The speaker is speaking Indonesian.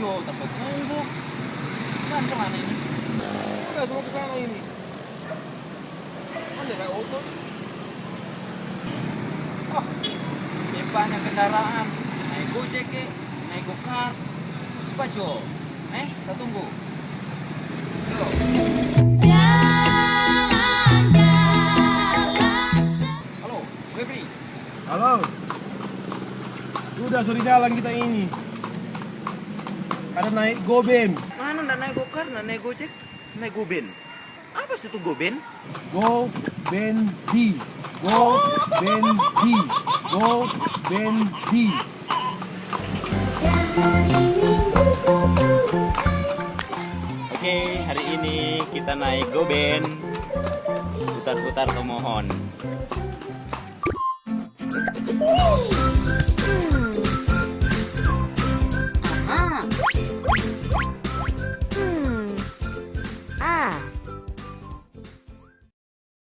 Jo, tas tunggu. Kan kemana ini? Udah semua ke sana ini. Mana kayak auto? Oh, banyak kendaraan. Naik Gojek ke, naik Gokar. Cepat Jo. Kita tunggu. Yo. Halo, Febri. Halo. Udah sore jalan kita ini. Ada naik Goben. Mana nggak naik Gokar, nggak naik Gojek, naik Goben. Apa sih itu Goben? Go Ben D. Go Ben D. Go Ben D. Oke, hari ini kita naik Goben. Putar-putar ke Mohon.